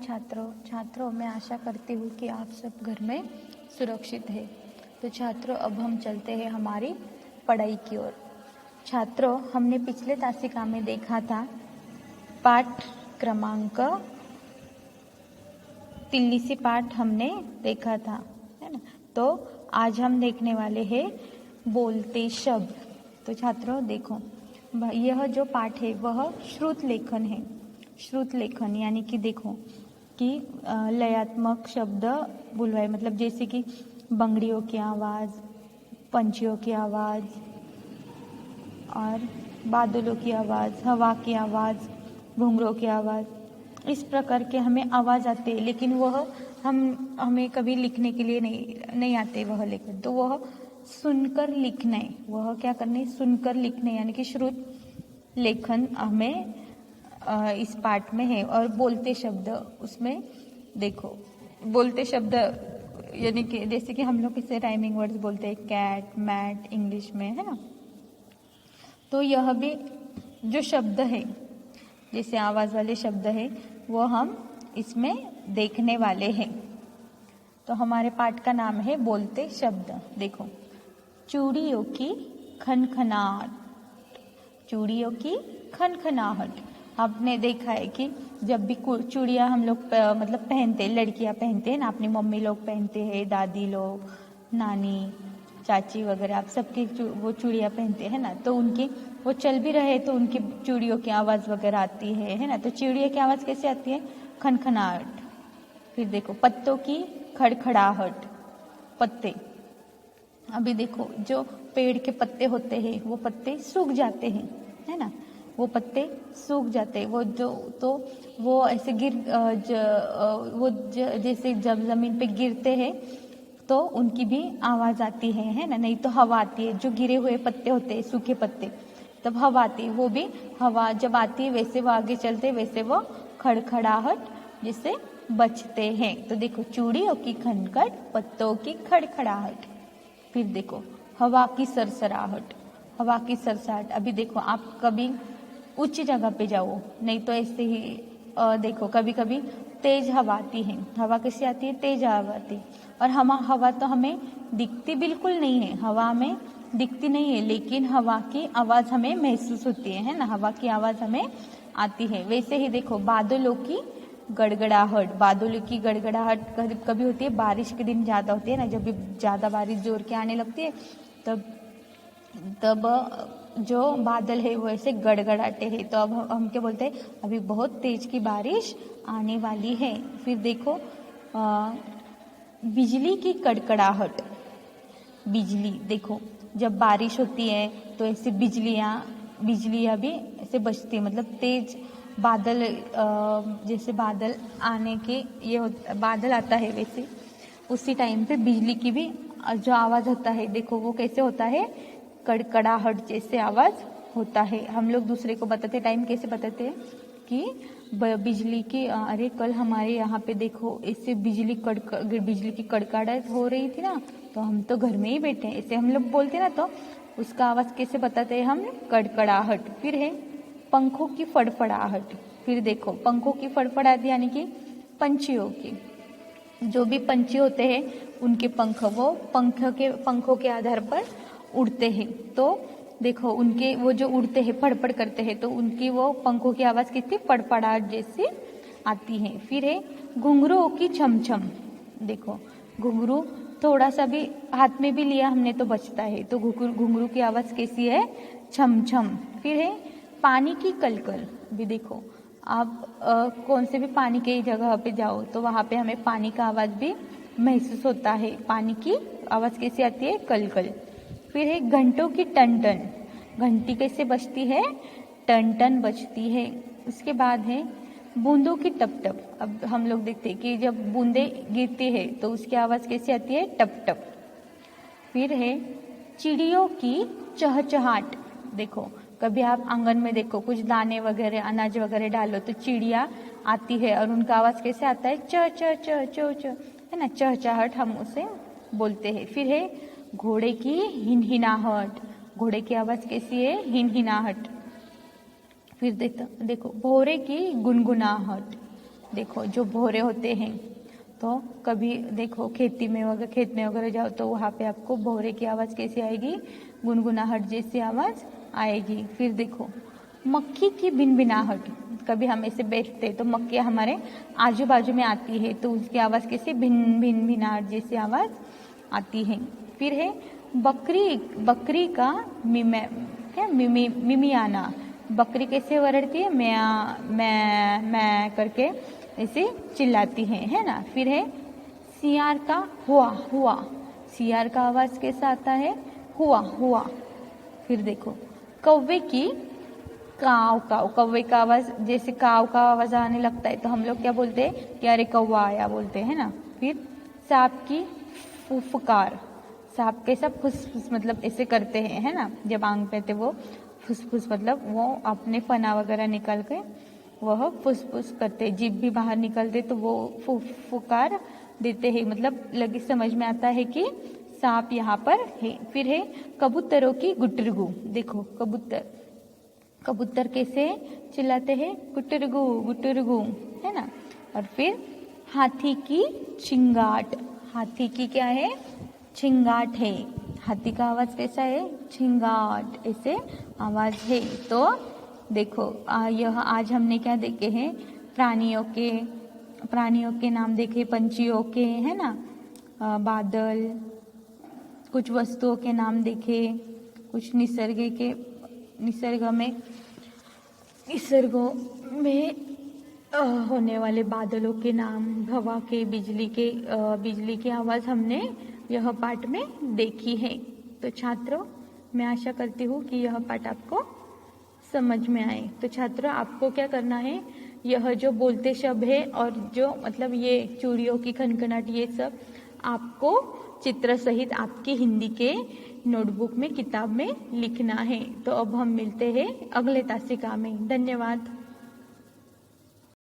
छात्रों मैं आशा करती हूँ कि आप सब घर में सुरक्षित है। तो छात्रों अब हम चलते हैं हमारी पढ़ाई की ओर। छात्रों हमने पिछले तासिका में देखा था पाठ क्रमांक 3 पाठ हमने देखा था, है ना। तो आज हम देखने वाले हैं बोलते शब्द। तो छात्रों देखो, यह जो पाठ है वह श्रुत लेखन है। श्रुत लेखन यानी कि देखो कि लयात्मक शब्द बुलवाए, मतलब जैसे कि बंगड़ियों की आवाज़, पंछियों की आवाज़ और बादलों की आवाज़, हवा की आवाज़, घुंघरों की आवाज़, इस प्रकार के हमें आवाज़ आते हैं, लेकिन वह हमें कभी लिखने के लिए नहीं आते वह लेखन। तो वह सुनकर लिखना है। वह क्या करना है? सुनकर लिखना है, यानी कि श्रुत लेखन हमें इस पाठ में है। और बोलते शब्द, उसमें देखो बोलते शब्द यानी कि जैसे कि हम लोग इसे राइमिंग वर्ड्स बोलते हैं, कैट, मैट इंग्लिश में, है ना। तो यह भी जो शब्द है, जैसे आवाज़ वाले शब्द है, वो हम इसमें देखने वाले हैं। तो हमारे पाठ का नाम है बोलते शब्द। देखो, चूड़ियों की खनखनाहट, चूड़ियों की खनखनाहट। आपने देखा है कि जब भी चूड़ियाँ हम लोग मतलब पहनते हैं, लड़कियाँ पहनते हैं ना, अपनी मम्मी लोग पहनते हैं, दादी लोग, नानी, चाची वगैरह, आप सबकी वो चूड़ियाँ पहनते हैं ना। तो उनकी वो चल भी रहे तो उनकी चूड़ियों की आवाज़ वगैरह आती है ना। तो चूड़ियों की आवाज़ कैसे आती है? खनखनाहट। फिर देखो पत्तों की खड़खड़ाहट, पत्ते। अभी देखो जो पेड़ के पत्ते होते हैं वो पत्ते सूख जाते हैं, है ना। वो पत्ते सूख जाते हैं, वो ऐसे जैसे जब जमीन पे गिरते हैं तो उनकी भी आवाज़ आती है ना। नहीं तो हवा आती है, जो गिरे हुए पत्ते होते हैं, सूखे पत्ते, तब हवा आती है। वो भी हवा जब आती है वैसे वो आगे चलते, वैसे वो खड़खड़ाहट जिससे बचते हैं। तो देखो, चूड़ियों की खनखट, पत्तों की खड़खड़ाहट। फिर देखो हवा की सरसराहट, हवा की सरसराहट। अभी देखो आप कभी उच्च जगह पे जाओ, नहीं तो ऐसे ही देखो कभी कभी तेज हवा आती है। हवा कैसी आती है? तेज हवा आती है। और हवा तो हमें दिखती बिल्कुल नहीं है, हवा हमें दिखती नहीं है, लेकिन हवा की आवाज़ हमें महसूस होती है ना। हवा की आवाज़ हमें आती है। वैसे ही देखो बादलों की गड़गड़ाहट, बादलों की गड़गड़ाहट कभी होती है, बारिश के दिन ज़्यादा होती है ना, जब भी ज़्यादा बारिश जोर के आने लगती है तब जो बादल है वो ऐसे गड़गड़ाते हैं। तो अब हम क्या बोलते हैं? अभी बहुत तेज की बारिश आने वाली है। फिर देखो बिजली की कड़कड़ाहट, बिजली। देखो जब बारिश होती है तो ऐसे बिजलियाँ भी ऐसे बजती है, मतलब तेज बादल, जैसे बादल आने के बादल आता है, वैसे उसी टाइम पे बिजली की भी जो आवाज़ होता है, देखो वो कैसे होता है? कड़कड़ाहट जैसे आवाज़ होता है। हम लोग दूसरे को बताते टाइम कैसे बताते हैं कि बिजली की, अरे कल हमारे यहाँ पे देखो इससे बिजली की कड़कड़ाहट हो रही थी ना, तो हम तो घर में ही बैठे हैं, ऐसे हम लोग बोलते ना। तो उसका आवाज़ कैसे बताते हैं हम? कड़कड़ाहट। फिर है पंखों की फड़फड़ाहट। फिर देखो पंखों की फड़फड़ाहट यानी कि पंछियों की, जो भी पंछी होते हैं उनके पंख, वो पंखों के आधार पर उड़ते हैं। तो देखो उनके वो जो उड़ते हैं, फड़फड़ करते हैं, तो उनकी वो पंखों की आवाज़ कितनी फड़फड़ाहट जैसी आती है। फिर है घुंघरुओं की छमछम। देखो घुंघरू थोड़ा सा भी हाथ में भी लिया हमने तो बजता है, तो घुंघरू की आवाज़ कैसी है? छमछम। फिर है पानी की कलकल। भी देखो आप कौन से भी पानी की जगह पे जाओ तो वहाँ पे हमें पानी का आवाज़ भी महसूस होता है। पानी की आवाज़ कैसी आती है? कलकल। फिर है घंटों की टन टन। घंटी कैसे बजती है? टन टन बजती है। उसके बाद है बूंदों की टप टप। अब हम लोग देखते हैं कि जब बूंदे गिरती है तो उसकी आवाज़ कैसी आती है? टप टप। फिर है चिड़ियों की चहचहाट। देखो कभी आप आंगन में देखो, कुछ दाने वगैरह, अनाज वगैरह डालो तो चिड़िया आती है और उनका आवाज़ कैसे आता है? च च च च च, है ना। चहचहाट हम उसे बोलते हैं। फिर है घोड़े की हिनहिनाहट। घोड़े की आवाज़ कैसी है? हिनहिनाहट। फिर देखो भौरे की गुनगुनाहट। देखो जो भौरे होते हैं, तो कभी देखो खेत में वगैरह जाओ तो वहाँ पे आपको भौरे की आवाज़ कैसी आएगी, गुनगुनाहट जैसी आवाज़ आएगी। फिर देखो मक्खी की भिनभिनाहट, कभी हम ऐसे बैठते तो मक्खियाँ हमारे आजू बाजू में आती है तो उसकी आवाज़ कैसे भिनभिनाहट जैसी आवाज़ आती है। फिर है बकरी का मिमियाना, बकरी कैसे वरड़ती है, मैं करके ऐसे चिल्लाती है ना। फिर है सियार का हुआ, सियार का आवाज़ कैसा आता है, हुआ। फिर देखो कौवे की काव, कौवे का आवाज़ जैसे काव का आवाज़ आने लगता है तो हम लोग क्या बोलते हैं कि अरे कौवा आया बोलते हैं ना। फिर सांप की फुफकार, सांप कैसा फुसफुस मतलब ऐसे करते हैं है ना, जब आंग पे थे वो फुसफुस मतलब वो अपने फना वगैरह निकाल के वह फुसफुस करते, जीभ भी बाहर निकलते तो वो फुकार देते हैं, मतलब लगे समझ में आता है कि सांप यहाँ पर है। फिर है कबूतरों की गुटरगू, देखो कबूतर कैसे चिल्लाते हैं, गुटरगू है ना। और फिर हाथी की चिंगाट, हाथी की क्या है, चिंगाट है, हाथी का आवाज कैसा है, चिंगाट ऐसे आवाज है। तो देखो यह आज हमने क्या देखे हैं, प्राणियों के नाम देखे, पंछियों के है ना, बादल, कुछ वस्तुओं के नाम देखे, कुछ निसर्गों में होने वाले बादलों के नाम, हवा के, बिजली की आवाज़ हमने यह पाठ में देखी है। तो छात्रों मैं आशा करती हूँ कि यह पाठ आपको समझ में आए। तो छात्रों आपको क्या करना है, यह जो बोलते शब्द है और जो मतलब ये चूड़ियों की खनखनाट ये सब आपको चित्र सहित आपकी हिंदी के नोटबुक में किताब में लिखना है। तो अब हम मिलते हैं अगले तासिका में। धन्यवाद।